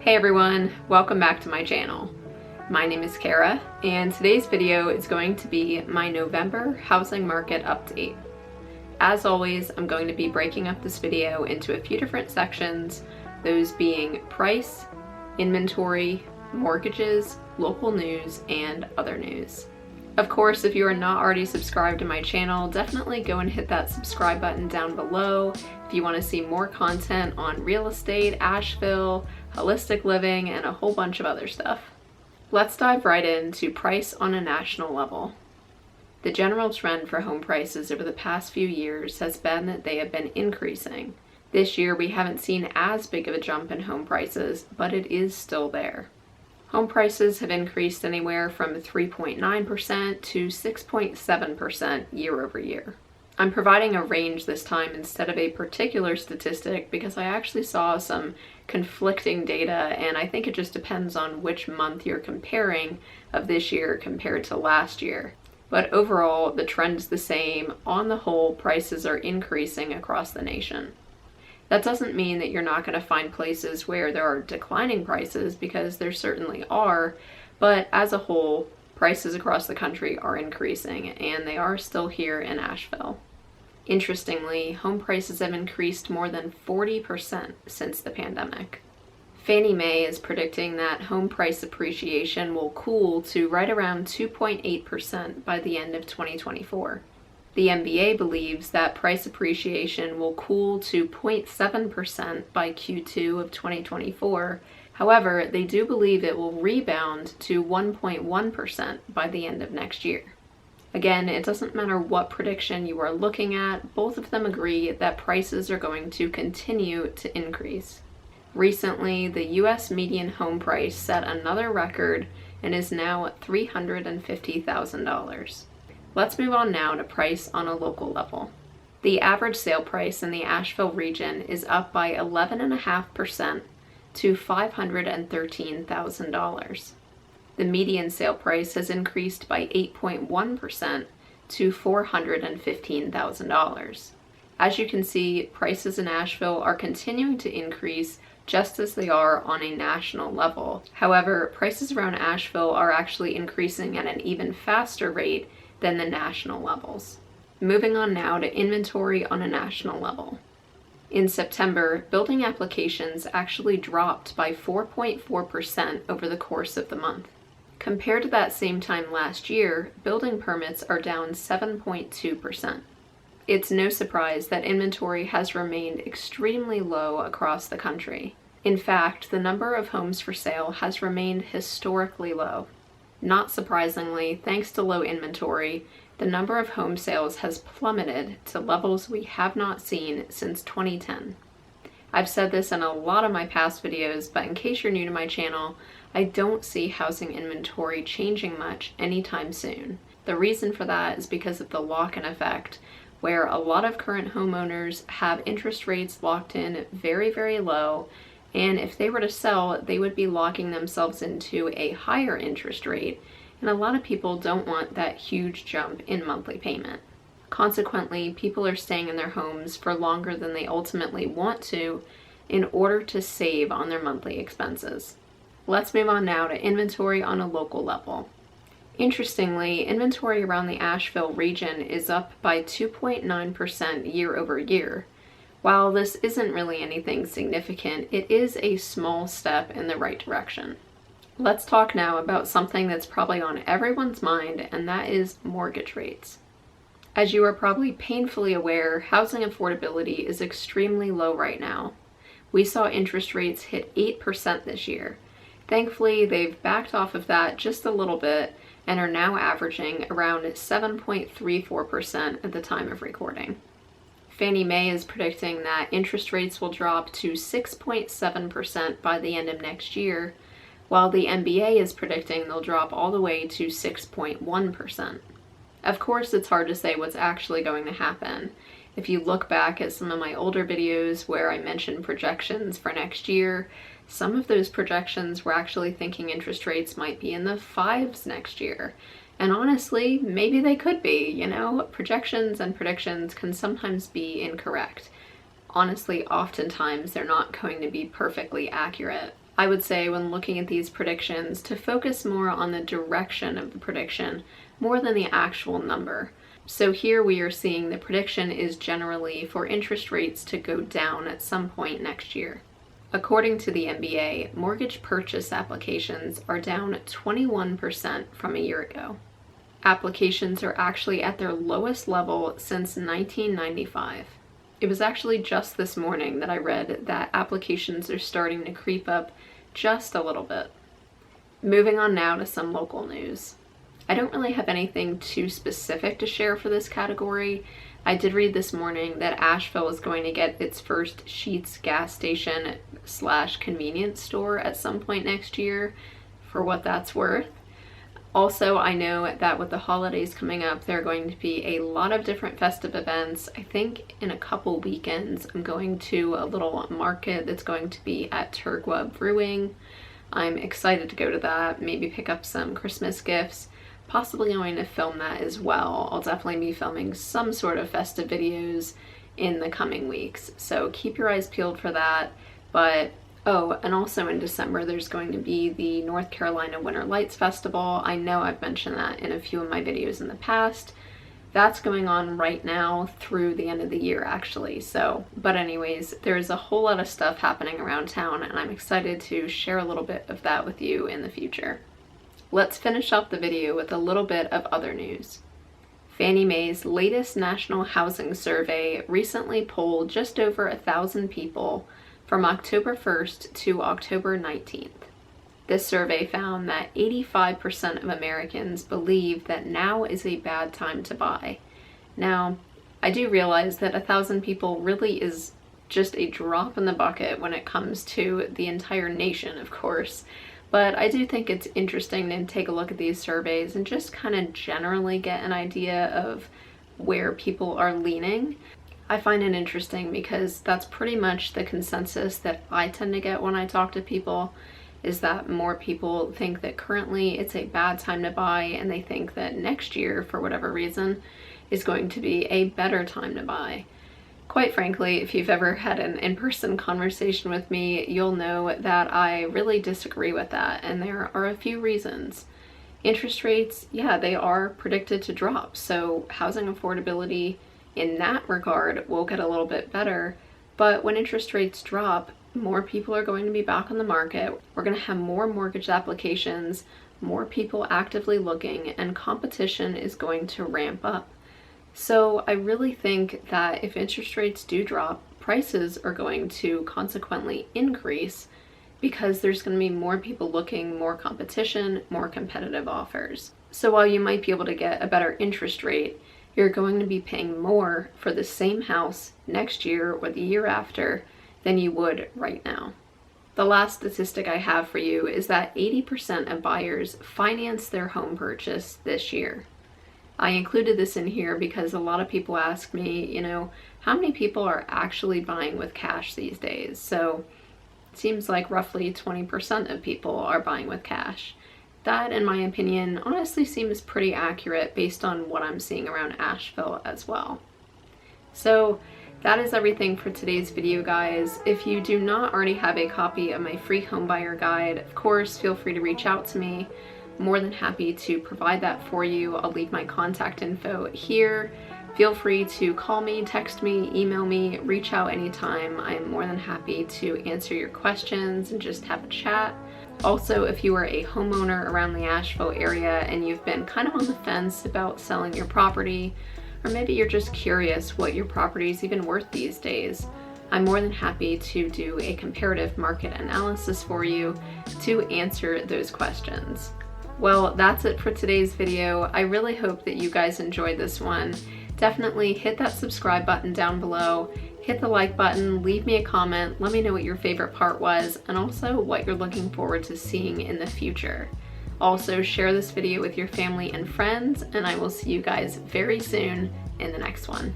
Hey everyone, welcome back to my channel. My name is Kara, and today's video is going to be my November housing market update. As always, I'm going to be breaking up this video into a few different sections, those being price, inventory, mortgages, local news, and other news. Of course, if you are not already subscribed to my channel, definitely go and hit that subscribe button down below if you want to see more content on real estate, Asheville, holistic living, and a whole bunch of other stuff. Let's dive right into price on a national level. The general trend for home prices over the past few years has been that they have been increasing. This year we haven't seen as big of a jump in home prices, but it is still there. Home prices have increased anywhere from 3.9% to 6.7% year over year. I'm providing a range this time instead of a particular statistic because I actually saw some conflicting data, and I think it just depends on which month you're comparing of this year compared to last year. But overall, the trend is the same. On the whole, prices are increasing across the nation. That doesn't mean that you're not going to find places where there are declining prices, because there certainly are, but as a whole, prices across the country are increasing, and they are still here in Asheville. Interestingly, home prices have increased more than 40% since the pandemic. Fannie Mae is predicting that home price appreciation will cool to right around 2.8% by the end of 2024. The MBA believes that price appreciation will cool to 0.7% by Q2 of 2024. However, they do believe it will rebound to 1.1% by the end of next year. Again, it doesn't matter what prediction you are looking at, both of them agree that prices are going to continue to increase. Recently, the U.S. median home price set another record and is now at $350,000. Let's move on now to price on a local level. The average sale price in the Asheville region is up by 11.5% to $513,000. The median sale price has increased by 8.1% to $415,000. As you can see, prices in Asheville are continuing to increase just as they are on a national level. However, prices around Asheville are actually increasing at an even faster rate than the national levels. Moving on now to inventory on a national level. In September, building applications actually dropped by 4.4% over the course of the month. Compared to that same time last year, building permits are down 7.2%. It's no surprise that inventory has remained extremely low across the country. In fact, the number of homes for sale has remained historically low. Not surprisingly, thanks to low inventory, the number of home sales has plummeted to levels we have not seen since 2010. I've said this in a lot of my past videos, but in case you're new to my channel, I don't see housing inventory changing much anytime soon. The reason for that is because of the lock-in effect, where a lot of current homeowners have interest rates locked in very, very low, and if they were to sell, they would be locking themselves into a higher interest rate, and a lot of people don't want that huge jump in monthly payment. Consequently, people are staying in their homes for longer than they ultimately want to in order to save on their monthly expenses. Let's move on now to inventory on a local level. Interestingly, inventory around the Asheville region is up by 2.9% year over year. While this isn't really anything significant, it is a small step in the right direction. Let's talk now about something that's probably on everyone's mind, and that is mortgage rates. As you are probably painfully aware, housing affordability is extremely low right now. We saw interest rates hit 8% this year. Thankfully, they've backed off of that just a little bit and are now averaging around 7.34% at the time of recording. Fannie Mae is predicting that interest rates will drop to 6.7% by the end of next year, while the MBA is predicting they'll drop all the way to 6.1%. Of course, it's hard to say what's actually going to happen. If you look back at some of my older videos where I mentioned projections for next year, some of those projections were actually thinking interest rates might be in the 5s next year. And honestly, maybe they could be, projections and predictions can sometimes be incorrect. Honestly, oftentimes they're not going to be perfectly accurate. I would say when looking at these predictions to focus more on the direction of the prediction more than the actual number. So here we are seeing the prediction is generally for interest rates to go down at some point next year. According to the MBA, mortgage purchase applications are down 21% from a year ago. Applications are actually at their lowest level since 1995. It was actually just this morning that I read that applications are starting to creep up just a little bit. Moving on now to some local news. I don't really have anything too specific to share for this category. I did read this morning that Asheville is going to get its first Sheetz gas station / convenience store at some point next year, for what that's worth. Also, I know that with the holidays coming up, there are going to be a lot of different festive events. I think in a couple weekends, I'm going to a little market that's going to be at Turgua Brewing. I'm excited to go to that, maybe pick up some Christmas gifts, possibly going to film that as well. I'll definitely be filming some sort of festive videos in the coming weeks, so keep your eyes peeled for that. But oh, and also in December, there's going to be the North Carolina Winter Lights Festival. I know I've mentioned that in a few of my videos in the past. That's going on right now through the end of the year, actually. So, but anyways, there's a whole lot of stuff happening around town, and I'm excited to share a little bit of that with you in the future. Let's finish up the video with a little bit of other news. Fannie Mae's latest National Housing Survey recently polled just over 1,000 people from October 1st to October 19th. This survey found that 85% of Americans believe that now is a bad time to buy. Now, I do realize that 1,000 people really is just a drop in the bucket when it comes to the entire nation, of course, but I do think it's interesting to take a look at these surveys and just kind of generally get an idea of where people are leaning. I find it interesting because that's pretty much the consensus that I tend to get when I talk to people, is that more people think that currently it's a bad time to buy, and they think that next year, for whatever reason, is going to be a better time to buy. Quite frankly, if you've ever had an in-person conversation with me, you'll know that I really disagree with that, and there are a few reasons. Interest rates, yeah, they are predicted to drop, so housing affordability in that regard will get a little bit better. But when interest rates drop, more people are going to be back on the market. We're going to have more mortgage applications, more people actively looking, and competition is going to ramp up. So I really think that if interest rates do drop, prices are going to consequently increase because there's going to be more people looking, more competition, more competitive offers. So while you might be able to get a better interest rate, you're going to be paying more for the same house next year or the year after than you would right now. The last statistic I have for you is that 80% of buyers finance their home purchase this year. I included this in here because a lot of people ask me, how many people are actually buying with cash these days? So it seems like roughly 20% of people are buying with cash. That, in my opinion, honestly seems pretty accurate based on what I'm seeing around Asheville as well. So that is everything for today's video, guys. If you do not already have a copy of my free homebuyer guide, of course, feel free to reach out to me. More than happy to provide that for you. I'll leave my contact info here. Feel free to call me, text me, email me, reach out anytime. I am more than happy to answer your questions and just have a chat. Also, if you are a homeowner around the Asheville area and you've been kind of on the fence about selling your property, or maybe you're just curious what your property is even worth these days, I'm more than happy to do a comparative market analysis for you to answer those questions. Well, that's it for today's video. I really hope that you guys enjoyed this one. Definitely hit that subscribe button down below, hit the like button, leave me a comment, let me know what your favorite part was, and also what you're looking forward to seeing in the future. Also, share this video with your family and friends, and I will see you guys very soon in the next one.